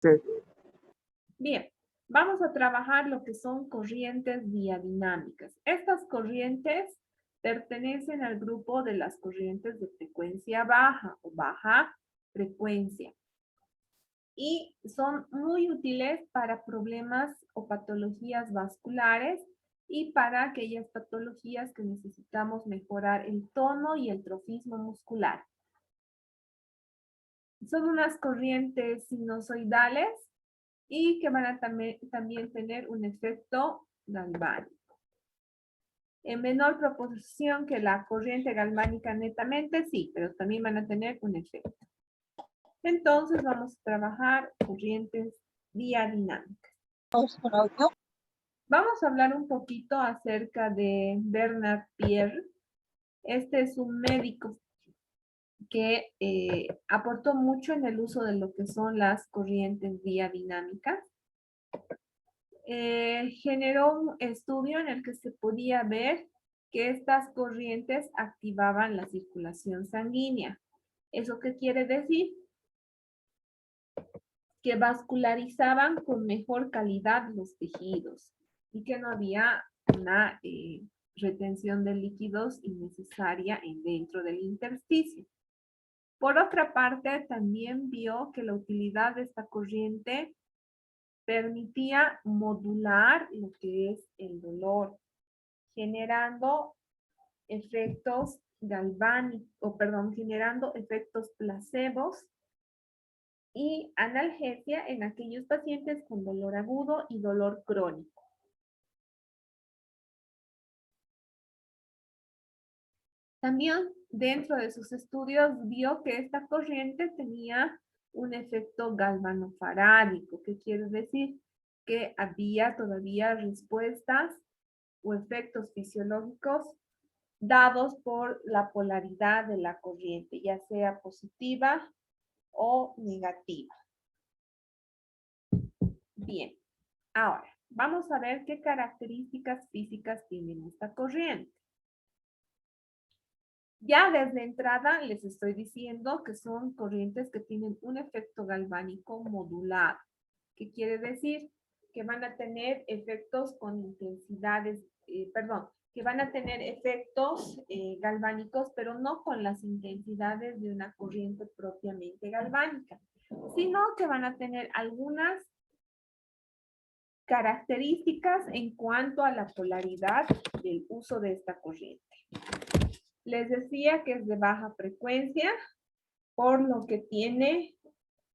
Sí. Bien, vamos a trabajar lo que son corrientes diadinámicas. Estas corrientes pertenecen al grupo de las corrientes de frecuencia baja o baja frecuencia y son muy útiles para problemas o patologías vasculares y para aquellas patologías que necesitamos mejorar el tono y el trofismo muscular. Son unas corrientes sinusoidales y que van a también tener un efecto galvánico. En menor proporción que la corriente galvánica netamente, sí, pero también van a tener un efecto. Entonces vamos a trabajar corrientes diadinámicas. Vamos a hablar un poquito acerca de Bernard Pierre. Este es un médico que aportó mucho en el uso de lo que son las corrientes diadinámicas. Generó un estudio en el que se podía ver que estas corrientes activaban la circulación sanguínea. ¿Eso qué quiere decir? Que vascularizaban con mejor calidad los tejidos y que no había una retención de líquidos innecesaria dentro del intersticio. Por otra parte, también vio que la utilidad de esta corriente permitía modular lo que es el dolor, generando efectos generando efectos placebos y analgesia en aquellos pacientes con dolor agudo y dolor crónico. También dentro de sus estudios vio que esta corriente tenía un efecto galvanofarádico, que quiere decir que había todavía respuestas o efectos fisiológicos dados por la polaridad de la corriente, ya sea positiva o negativa. Bien, ahora vamos a ver qué características físicas tiene esta corriente. Ya desde entrada les estoy diciendo que son corrientes que tienen un efecto galvánico modulado. ¿Qué quiere decir? Que van a tener efectos con intensidades, que van a tener efectos galvánicos, pero no con las intensidades de una corriente propiamente galvánica, sino que van a tener algunas características en cuanto a la polaridad del uso de esta corriente. Les decía que es de baja frecuencia, por lo que tiene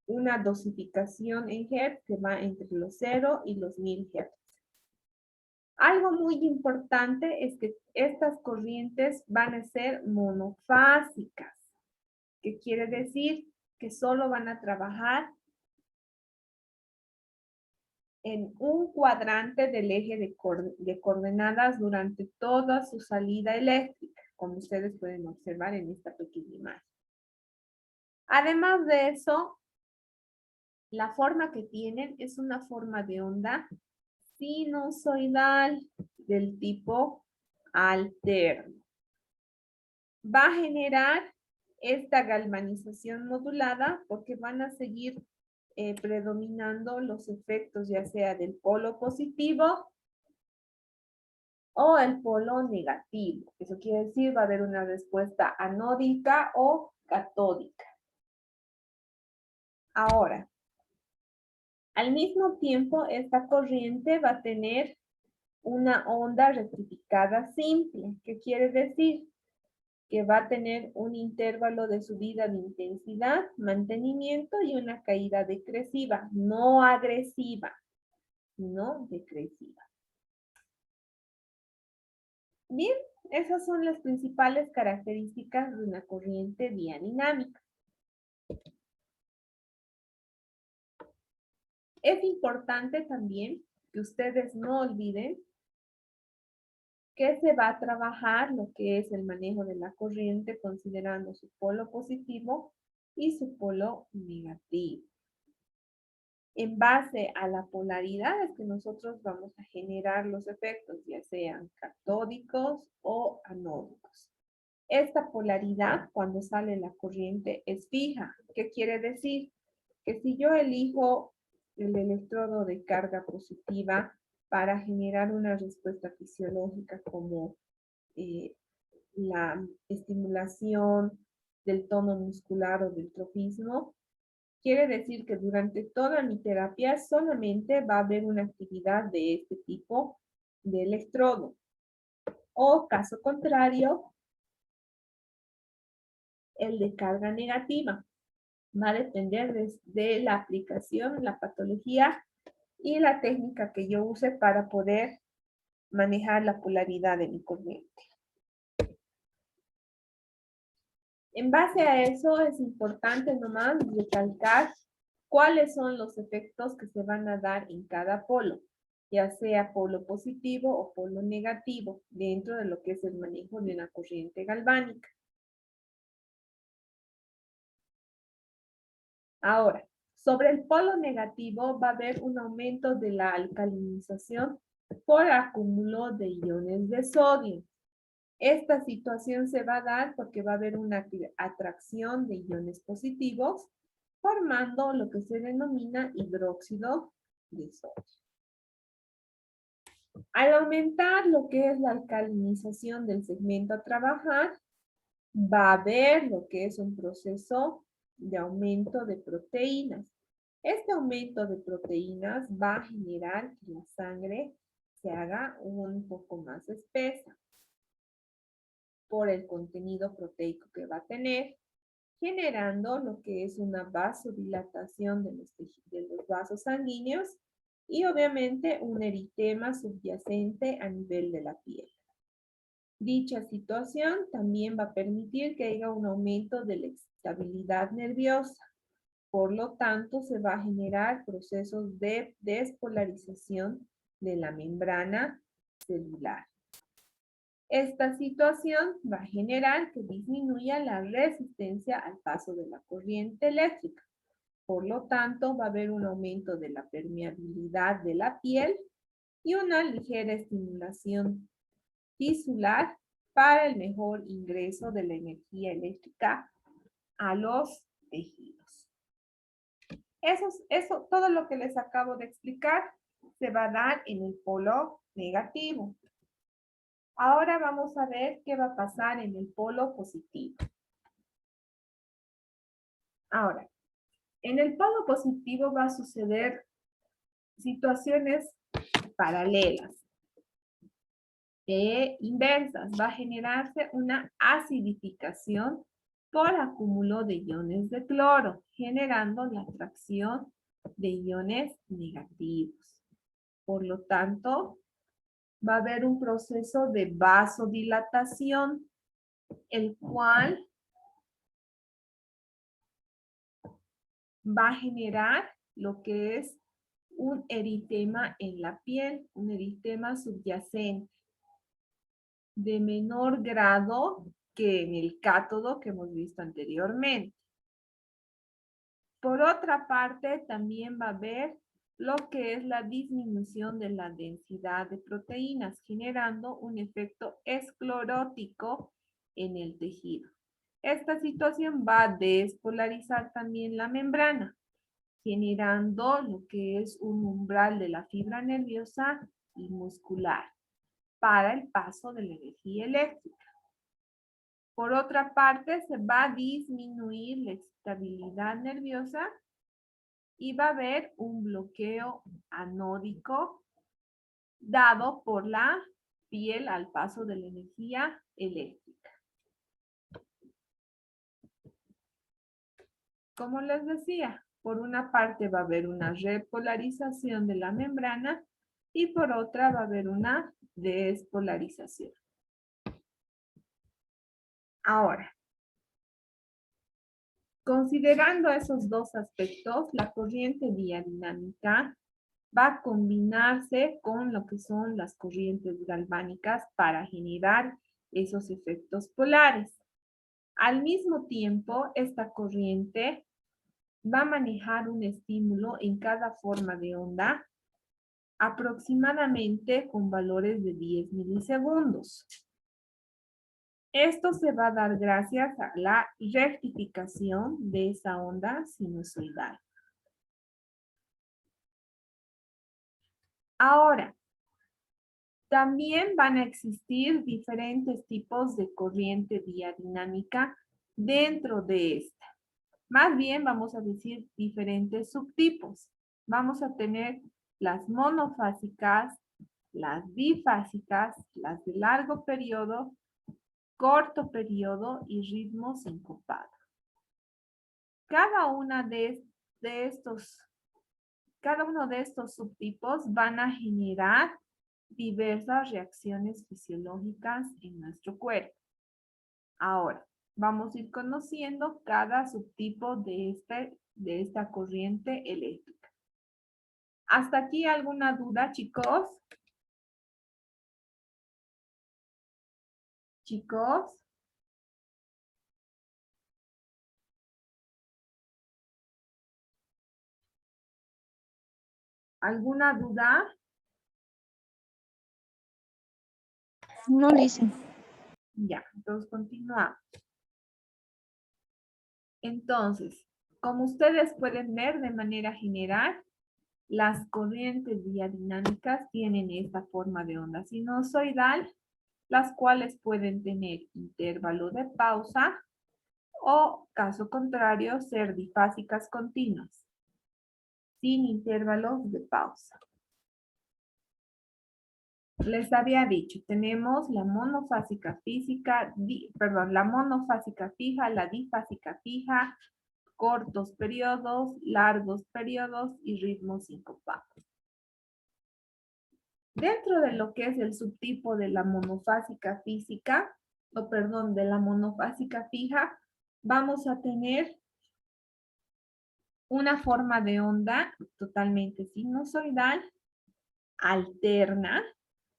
una dosificación en Hz que va entre los 0 y los 1000 Hz. Algo muy importante es que estas corrientes van a ser monofásicas, que quiere decir que solo van a trabajar en un cuadrante del eje de coordenadas durante toda su salida eléctrica, como ustedes pueden observar en esta pequeña imagen. Además de eso, la forma que tienen es una forma de onda sinusoidal del tipo alterno. Va a generar esta galvanización modulada porque van a seguir predominando los efectos ya sea del polo positivo o el polo negativo. Eso quiere decir va a haber una respuesta anódica o catódica. Ahora, al mismo tiempo, esta corriente va a tener una onda rectificada simple. ¿Qué quiere decir? Que va a tener un intervalo de subida de intensidad, mantenimiento y una caída decresiva, no agresiva, sino decresiva. Bien, esas son las principales características de una corriente diadinámica. Es importante también que ustedes no olviden que se va a trabajar lo que es el manejo de la corriente considerando su polo positivo y su polo negativo. En base a la polaridad es que nosotros vamos a generar los efectos, ya sean catódicos o anódicos. Esta polaridad, cuando sale la corriente, es fija. ¿Qué quiere decir? Que si yo elijo el electrodo de carga positiva para generar una respuesta fisiológica como la estimulación del tono muscular o del trofismo, quiere decir que durante toda mi terapia solamente va a haber una actividad de este tipo de electrodo. O caso contrario, el de carga negativa. Va a depender de la aplicación, la patología y la técnica que yo use para poder manejar la polaridad de mi corriente. En base a eso es importante nomás recalcar cuáles son los efectos que se van a dar en cada polo, ya sea polo positivo o polo negativo, dentro de lo que es el manejo de una corriente galvánica. Ahora, sobre el polo negativo va a haber un aumento de la alcalinización por acúmulo de iones de sodio. Esta situación se va a dar porque va a haber una atracción de iones positivos, formando lo que se denomina hidróxido de sodio. Al aumentar lo que es la alcalinización del segmento a trabajar, va a haber lo que es un proceso de aumento de proteínas. Este aumento de proteínas va a generar que la sangre se haga un poco más espesa por el contenido proteico que va a tener, generando lo que es una vasodilatación de los vasos sanguíneos y obviamente un eritema subyacente a nivel de la piel. Dicha situación también va a permitir que haya un aumento de la excitabilidad nerviosa. Por lo tanto, se va a generar procesos de despolarización de la membrana celular. Esta situación va a generar que disminuya la resistencia al paso de la corriente eléctrica. Por lo tanto, va a haber un aumento de la permeabilidad de la piel y una ligera estimulación tisular para el mejor ingreso de la energía eléctrica a los tejidos. Todo lo que les acabo de explicar se va a dar en el polo negativo. Ahora vamos a ver qué va a pasar en el polo positivo. Ahora, en el polo positivo va a suceder situaciones paralelas e inversas. Va a generarse una acidificación por acúmulo de iones de cloro, generando la atracción de iones negativos. Por lo tanto, va a haber un proceso de vasodilatación, el cual va a generar lo que es un eritema en la piel, un eritema subyacente de menor grado que en el cátodo que hemos visto anteriormente. Por otra parte, también va a haber lo que es la disminución de la densidad de proteínas, generando un efecto esclerótico en el tejido. Esta situación va a despolarizar también la membrana, generando lo que es un umbral de la fibra nerviosa y muscular para el paso de la energía eléctrica. Por otra parte, se va a disminuir la excitabilidad nerviosa y va a haber un bloqueo anódico dado por la piel al paso de la energía eléctrica. Como les decía, por una parte va a haber una repolarización de la membrana y por otra va a haber una despolarización. Ahora, considerando esos dos aspectos, la corriente diadinámica va a combinarse con lo que son las corrientes galvánicas para generar esos efectos polares. Al mismo tiempo, esta corriente va a manejar un estímulo en cada forma de onda aproximadamente con valores de 10 milisegundos. Esto se va a dar gracias a la rectificación de esa onda sinusoidal. Ahora, también van a existir diferentes tipos de corriente diadinámica dentro de esta. Más bien vamos a decir diferentes subtipos. Vamos a tener las monofásicas, las bifásicas, las de largo periodo, corto periodo y ritmo sincopado. Cada uno de estos subtipos van a generar diversas reacciones fisiológicas en nuestro cuerpo. Ahora, vamos a ir conociendo cada subtipo de esta corriente eléctrica. ¿Hasta aquí alguna duda, chicos? Chicos. ¿Alguna duda? No, Lisa. Ya, entonces continuamos. Entonces, como ustedes pueden ver de manera general, las corrientes diadinámicas tienen esta forma de onda sinusoidal, las cuales pueden tener intervalo de pausa o, caso contrario, ser difásicas continuas, sin intervalos de pausa. Les había dicho, tenemos la monofásica la monofásica fija, la difásica fija, cortos periodos, largos periodos y ritmos sincopados. Dentro de lo que es el subtipo de la monofásica de la monofásica fija, vamos a tener una forma de onda totalmente sinusoidal, alterna,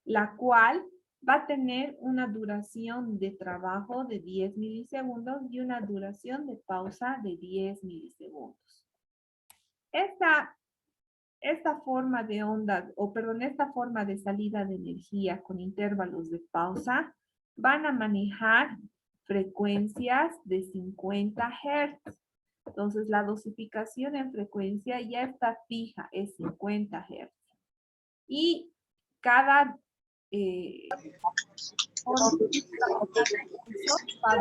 la cual va a tener una duración de trabajo de 10 milisegundos y una duración de pausa de 10 milisegundos. Esta forma de onda, esta forma de salida de energía con intervalos de pausa, van a manejar frecuencias de 50 Hz. Entonces, la dosificación en frecuencia ya está fija, es 50 Hz. Y cada va a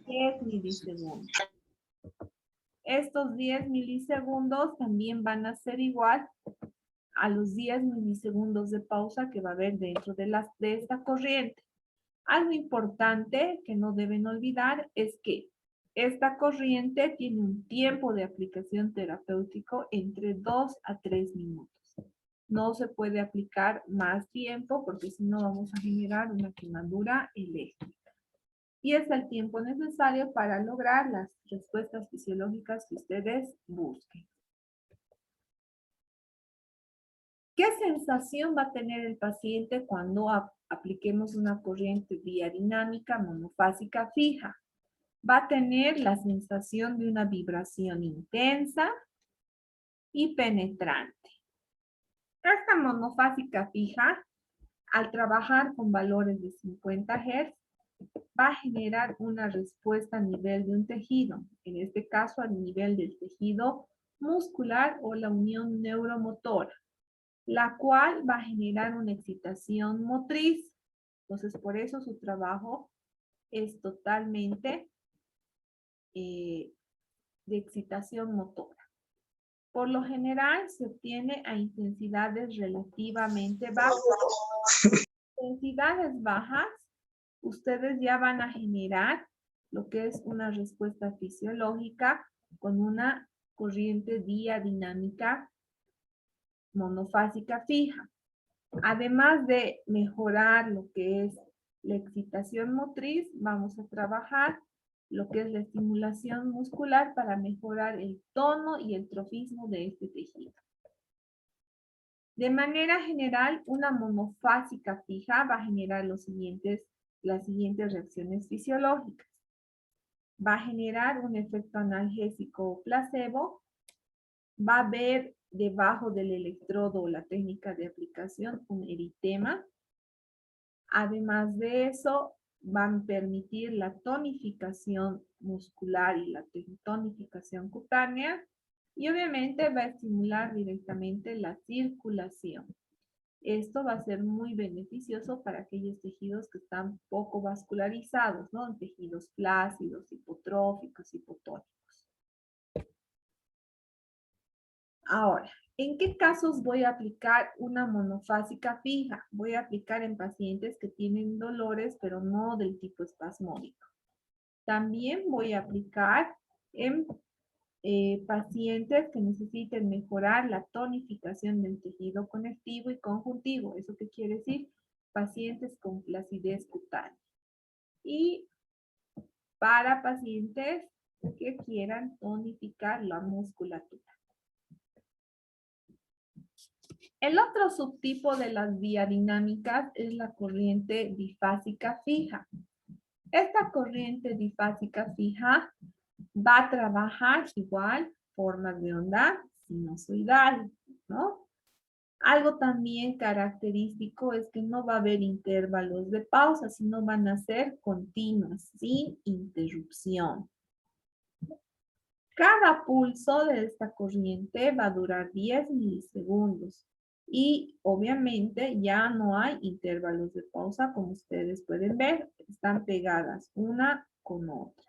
10 milisegundos. Estos 10 milisegundos también van a ser igual a los 10 milisegundos de pausa que va a haber dentro de esta corriente. Algo importante que no deben olvidar es que esta corriente tiene un tiempo de aplicación terapéutico entre 2 a 3 minutos. No se puede aplicar más tiempo porque si no vamos a generar una quemadura eléctrica. Y es el tiempo necesario para lograr las respuestas fisiológicas que ustedes busquen. ¿Qué sensación va a tener el paciente cuando apliquemos una corriente diadinámica monofásica fija? Va a tener la sensación de una vibración intensa y penetrante. Esta monofásica fija, al trabajar con valores de 50 Hz, va a generar una respuesta a nivel de un tejido, en este caso a nivel del tejido muscular o la unión neuromotora, la cual va a generar una excitación motriz. Entonces, por eso su trabajo es totalmente de excitación motora. Por lo general, se obtiene a intensidades relativamente bajas. Intensidades bajas, ustedes ya van a generar lo que es una respuesta fisiológica con una corriente diadinámica monofásica fija. Además de mejorar lo que es la excitación motriz, vamos a trabajar lo que es la estimulación muscular para mejorar el tono y el trofismo de este tejido. De manera general, una monofásica fija va a generar las siguientes reacciones fisiológicas. Va a generar un efecto analgésico o placebo. Va a haber debajo del electrodo o la técnica de aplicación un eritema. Además de eso, van a permitir la tonificación muscular y la tonificación cutánea. Y obviamente va a estimular directamente la circulación. Esto va a ser muy beneficioso para aquellos tejidos que están poco vascularizados, ¿no? Tejidos flácidos, hipotróficos, hipotónicos. Ahora, ¿en qué casos voy a aplicar una monofásica fija? Voy a aplicar en pacientes que tienen dolores, pero no del tipo espasmódico. También voy a aplicar en pacientes que necesiten mejorar la tonificación del tejido conectivo y conjuntivo. ¿Eso qué quiere decir? Pacientes con flacidez cutánea. Y para pacientes que quieran tonificar la musculatura. El otro subtipo de las biodinámicas es la corriente bifásica fija. Esta corriente bifásica fija va a trabajar igual formas de onda sinusoidal, ¿no? Algo también característico es que no va a haber intervalos de pausa, sino van a ser continuas, sin interrupción. Cada pulso de esta corriente va a durar 10 milisegundos y obviamente ya no hay intervalos de pausa, como ustedes pueden ver, están pegadas una con otra.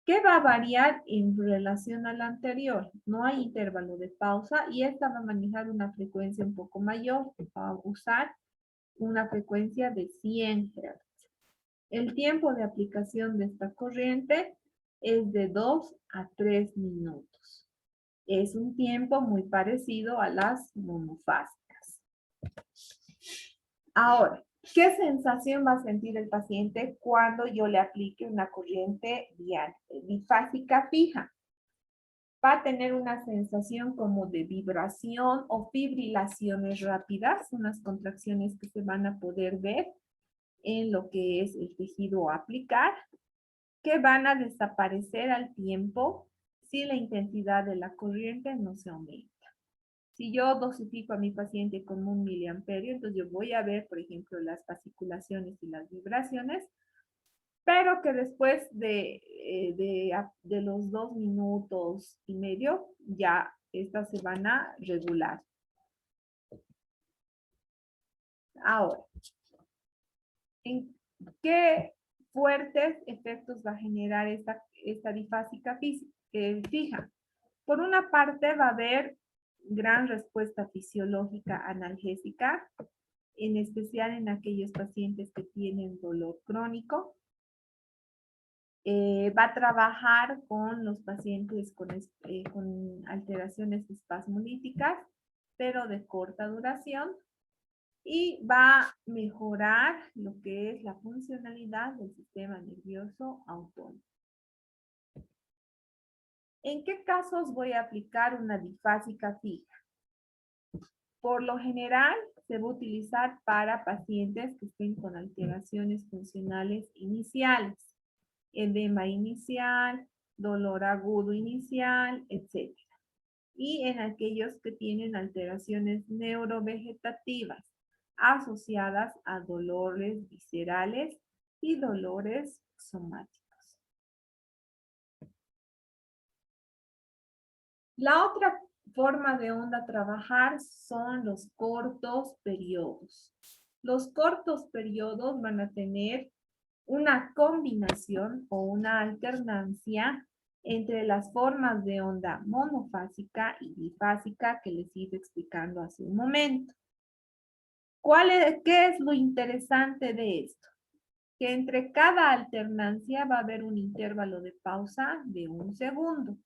¿Qué va a variar en relación a la anterior? No hay intervalo de pausa y esta va a manejar una frecuencia un poco mayor. Va a usar una frecuencia de 100 Hz. El tiempo de aplicación de esta corriente es de 2 a 3 minutos. Es un tiempo muy parecido a las monofásicas. Ahora, ¿qué sensación va a sentir el paciente cuando yo le aplique una corriente bifásica fija? Va a tener una sensación como de vibración o fibrilaciones rápidas, unas contracciones que se van a poder ver en lo que es el tejido a aplicar, que van a desaparecer al tiempo si la intensidad de la corriente no se aumenta. Si yo dosifico a mi paciente con 1 miliamperio, entonces yo voy a ver, por ejemplo, las fasciculaciones y las vibraciones, pero que después de los 2 minutos y medio, ya estas se van a regular. Ahora, ¿en qué fuertes efectos va a generar esta difásica fija? Por una parte va a haber gran respuesta fisiológica analgésica, en especial en aquellos pacientes que tienen dolor crónico. Va a trabajar con los pacientes con alteraciones espasmolíticas, pero de corta duración. Y va a mejorar lo que es la funcionalidad del sistema nervioso autónomo. ¿En qué casos voy a aplicar una difásica fija? Por lo general, se va a utilizar para pacientes que estén con alteraciones funcionales iniciales, edema inicial, dolor agudo inicial, etc. Y en aquellos que tienen alteraciones neurovegetativas asociadas a dolores viscerales y dolores somáticos. La otra forma de onda trabajar son los cortos periodos. Los cortos periodos van a tener una combinación o una alternancia entre las formas de onda monofásica y bifásica que les iba explicando hace un momento. ¿Qué es lo interesante de esto? Que entre cada alternancia va a haber un intervalo de pausa de 1 segundo,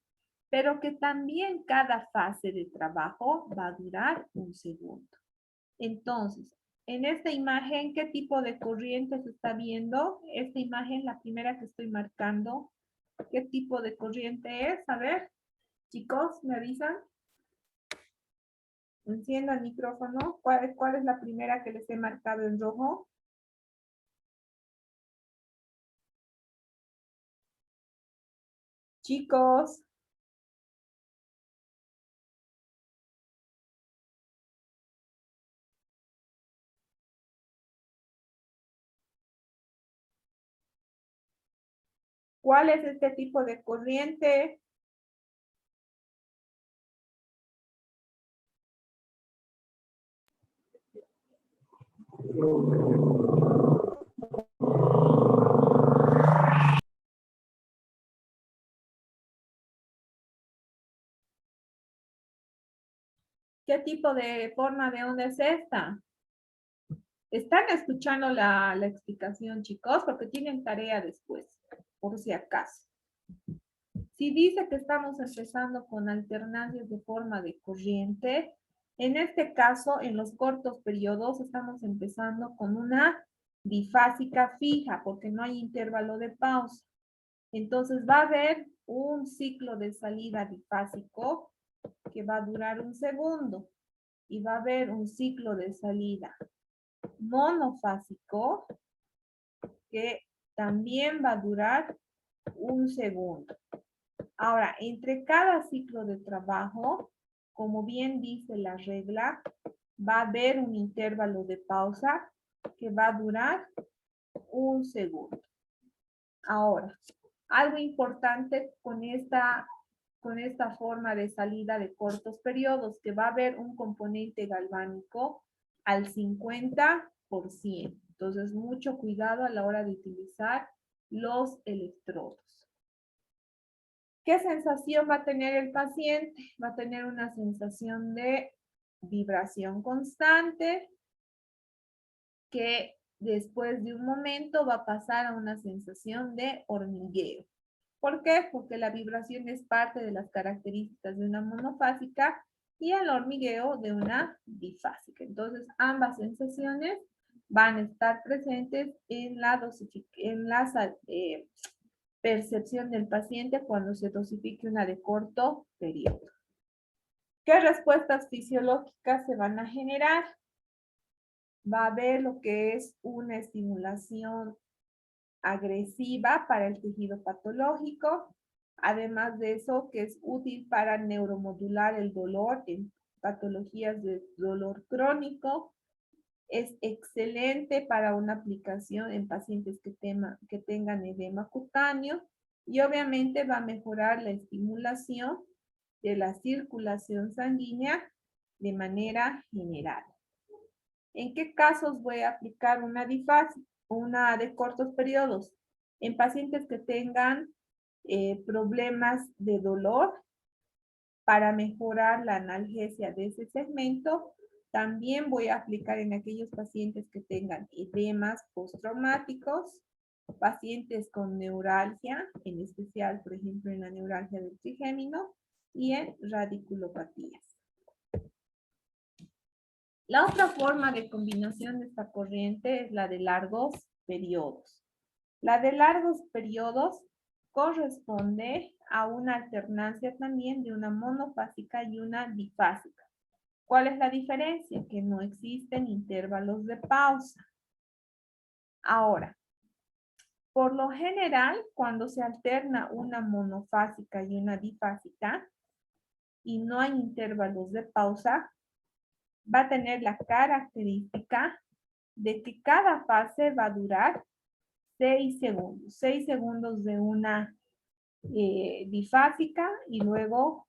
pero que también cada fase de trabajo va a durar 1 segundo. Entonces, en esta imagen, ¿qué tipo de corriente se está viendo? Esta imagen, la primera que estoy marcando, ¿qué tipo de corriente es? A ver, chicos, ¿me avisan? Encienda el micrófono. ¿Cuál es la primera que les he marcado en rojo? Chicos. ¿Cuál es este tipo de corriente? ¿Qué tipo de forma de onda es esta? ¿Están escuchando la explicación, chicos? Porque tienen tarea después, por si acaso. Si dice que estamos empezando con alternancias de forma de corriente, en este caso, en los cortos periodos, estamos empezando con una bifásica fija, porque no hay intervalo de pausa. Entonces va a haber un ciclo de salida bifásico que va a durar 1 segundo. Y va a haber un ciclo de salida monofásico que también va a durar 1 segundo. Ahora, entre cada ciclo de trabajo, como bien dice la regla, va a haber un intervalo de pausa que va a durar 1 segundo. Ahora, algo importante con esta forma de salida de cortos periodos, que va a haber un componente galvánico al 50%. Entonces, mucho cuidado a la hora de utilizar los electrodos. ¿Qué sensación va a tener el paciente? Va a tener una sensación de vibración constante que después de un momento va a pasar a una sensación de hormigueo. ¿Por qué? Porque la vibración es parte de las características de una monofásica y el hormigueo de una bifásica. Entonces, ambas sensaciones van a estar presentes en la percepción del paciente cuando se dosifique una de corto periodo. ¿Qué respuestas fisiológicas se van a generar? Va a haber lo que es una estimulación agresiva para el tejido patológico, además de eso que es útil para neuromodular el dolor en patologías de dolor crónico, es excelente para una aplicación en pacientes que tengan edema cutáneo y obviamente va a mejorar la estimulación de la circulación sanguínea de manera general. ¿En qué casos voy a aplicar una difásica? Una de cortos periodos? En pacientes que tengan problemas de dolor para mejorar la analgesia de ese segmento. También voy a aplicar en aquellos pacientes que tengan edemas postraumáticos, pacientes con neuralgia, en especial, por ejemplo, en la neuralgia del trigémino y en radiculopatías. La otra forma de combinación de esta corriente es la de largos periodos. La de largos periodos corresponde a una alternancia también de una monofásica y una bifásica. ¿Cuál es la diferencia? Que no existen intervalos de pausa. Ahora, por lo general, cuando se alterna una monofásica y una bifásica y no hay intervalos de pausa, va a tener la característica de que cada fase va a durar 6 segundos. 6 segundos de una bifásica y luego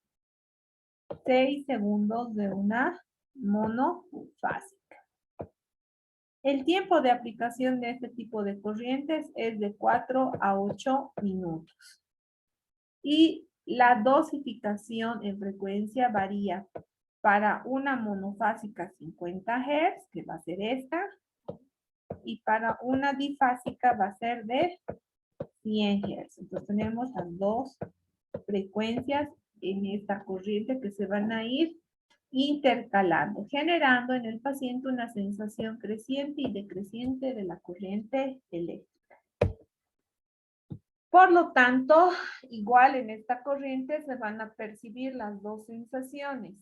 6 segundos de una monofásica. El tiempo de aplicación de este tipo de corrientes es de 4 a 8 minutos. Y la dosificación en frecuencia varía para una monofásica 50 Hz, que va a ser esta, y para una difásica va a ser de 100 Hz. Entonces tenemos las dos frecuencias en esta corriente que se van a ir intercalando, generando en el paciente una sensación creciente y decreciente de la corriente eléctrica. Por lo tanto, igual en esta corriente se van a percibir las dos sensaciones.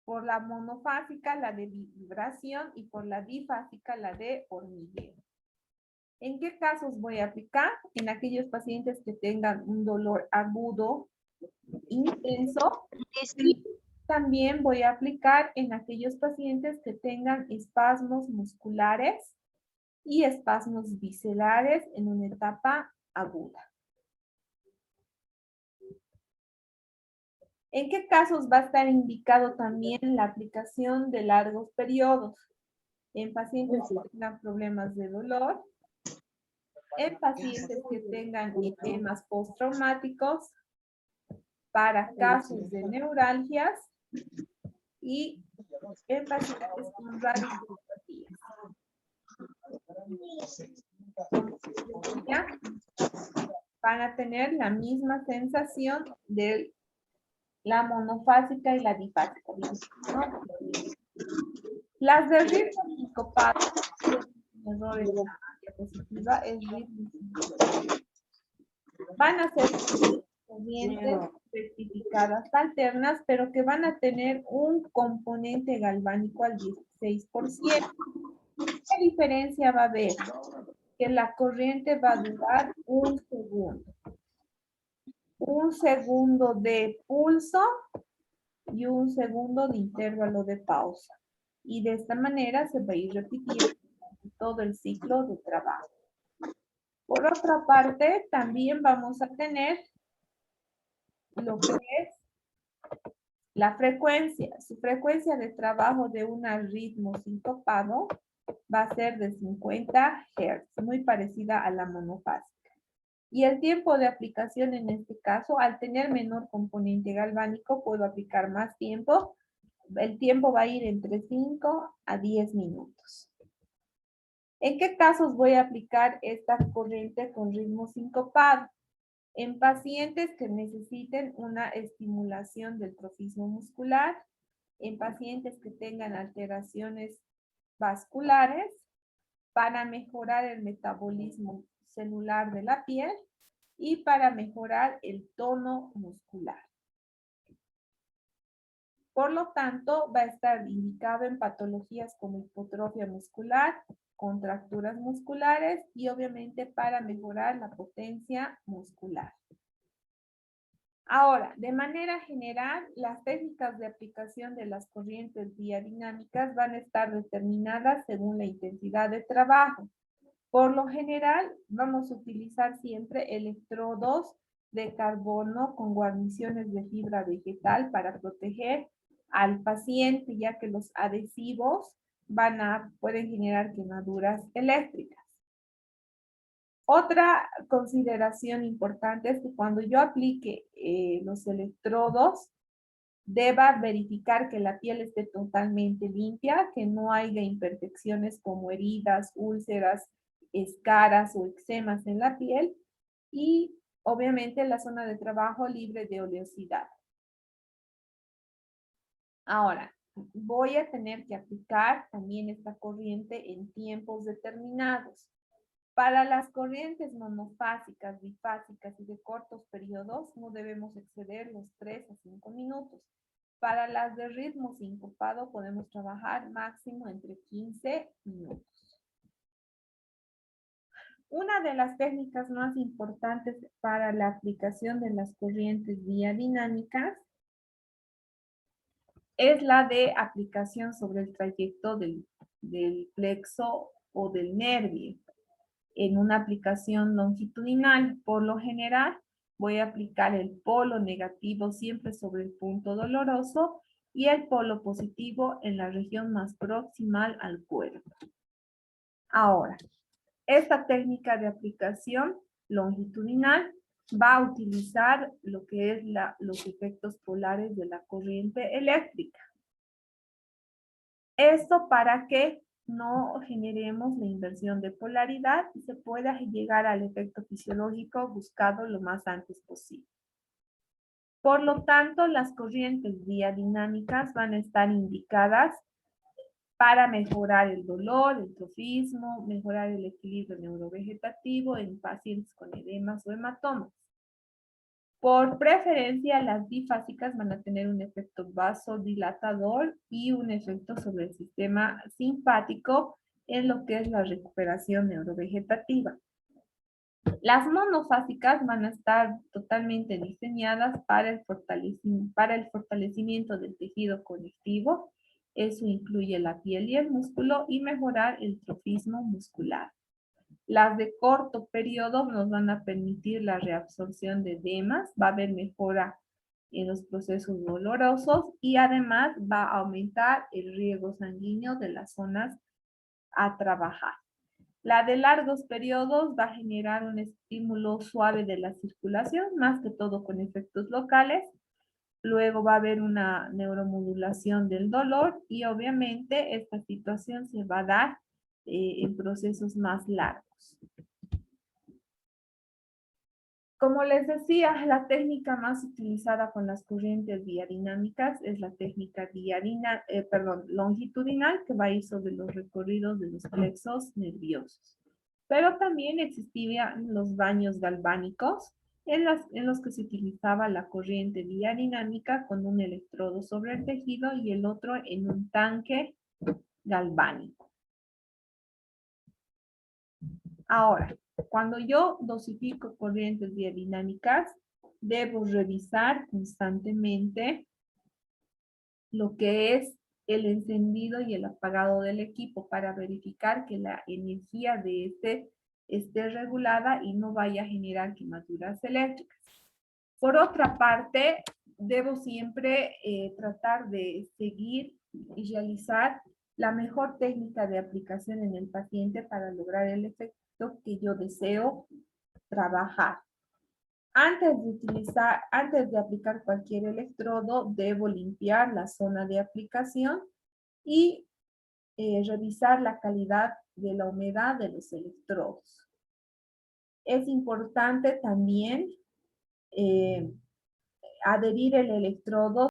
Por la monofásica, la de vibración, y por la bifásica, la de hormigueo. ¿En qué casos voy a aplicar? En aquellos pacientes que tengan un dolor agudo, intenso, y también voy a aplicar en aquellos pacientes que tengan espasmos musculares y espasmos viscerales en una etapa aguda. ¿En qué casos va a estar indicado también la aplicación de largos periodos? en pacientes que tengan problemas de dolor, en pacientes que tengan edemas postraumáticos, para casos de neuralgias y en pacientes con radiculopatía. ¿Ya? Van a tener la misma sensación de la monofásica y la bifásica, ¿no? Las del ritmo sincopado, error en la diapositiva, es ritmo sincopado. Van a ser corrientes rectificadas alternas, pero que van a tener un componente galvánico al 16%. ¿Qué diferencia va a haber? Que la corriente va a durar un segundo. Un segundo de pulso y un segundo de intervalo de pausa. Y de esta manera se va a ir repitiendo todo el ciclo de trabajo. Por otra parte, también vamos a tener lo que es la frecuencia. Su frecuencia de trabajo de un ritmo sincopado va a ser de 50 Hz, muy parecida a la monofásica. Y el tiempo de aplicación en este caso, al tener menor componente galvánico, puedo aplicar más tiempo. El tiempo va a ir entre 5 a 10 minutos. ¿En qué casos voy a aplicar esta corriente con ritmo sincopado? En pacientes que necesiten una estimulación del trofismo muscular, en pacientes que tengan alteraciones vasculares, para mejorar el metabolismo celular de la piel y para mejorar el tono muscular. Por lo tanto, va a estar indicado en patologías como hipotrofia muscular, contracturas musculares y obviamente para mejorar la potencia muscular. Ahora, de manera general, las técnicas de aplicación de las corrientes biodinámicas van a estar determinadas según la intensidad de trabajo. Por lo general, vamos a utilizar siempre electrodos de carbono con guarniciones de fibra vegetal para proteger al paciente, ya que los adhesivos pueden generar quemaduras eléctricas. Otra consideración importante es que cuando yo aplique los electrodos, deba verificar que la piel esté totalmente limpia, que no haya imperfecciones como heridas, úlceras, escaras o eczemas en la piel y obviamente la zona de trabajo libre de oleosidad. Ahora, voy a tener que aplicar también esta corriente en tiempos determinados. Para las corrientes monofásicas, bifásicas y de cortos periodos, no debemos exceder los 3 a 5 minutos. Para las de ritmo sincopado, podemos trabajar máximo entre 15 minutos. Una de las técnicas más importantes para la aplicación de las corrientes biodinámicas es la de aplicación sobre el trayecto del plexo o del nervio. En una aplicación longitudinal, por lo general, voy a aplicar el polo negativo siempre sobre el punto doloroso y el polo positivo en la región más proximal al cuerpo. Ahora, esta técnica de aplicación longitudinal va a utilizar lo que es los efectos polares de la corriente eléctrica. Esto para que no generemos la inversión de polaridad y se pueda llegar al efecto fisiológico buscado lo más antes posible. Por lo tanto, las corrientes biodinámicas van a estar indicadas para mejorar el dolor, el trofismo, mejorar el equilibrio neurovegetativo en pacientes con edemas o hematomas. Por preferencia, las bifásicas van a tener un efecto vasodilatador y un efecto sobre el sistema simpático en lo que es la recuperación neurovegetativa. Las monofásicas van a estar totalmente diseñadas para el fortalecimiento del tejido conectivo. Eso incluye la piel y el músculo y mejorar el trofismo muscular. Las de corto periodo nos van a permitir la reabsorción de edemas, va a haber mejora en los procesos dolorosos y además va a aumentar el riego sanguíneo de las zonas a trabajar. La de largos periodos va a generar un estímulo suave de la circulación, más que todo con efectos locales. Luego va a haber una neuromodulación del dolor y obviamente esta situación se va a dar en procesos más largos. Como les decía, la técnica más utilizada con las corrientes diadinámicas es la técnica longitudinal, que va a ir sobre los recorridos de los plexos nerviosos. Pero también existían los baños galvánicos, en los que se utilizaba la corriente diadinámica con un electrodo sobre el tejido y el otro en un tanque galvánico. Ahora, cuando yo dosifico corrientes diadinámicas, debo revisar constantemente lo que es el encendido y el apagado del equipo para verificar que la energía de este esté regulada y no vaya a generar quemaduras eléctricas. Por otra parte, debo siempre tratar de seguir y realizar la mejor técnica de aplicación en el paciente para lograr el efecto que yo deseo trabajar. Antes de aplicar cualquier electrodo, debo limpiar la zona de aplicación y revisar la calidad de la humedad de los electrodos. Es importante también adherir el electrodo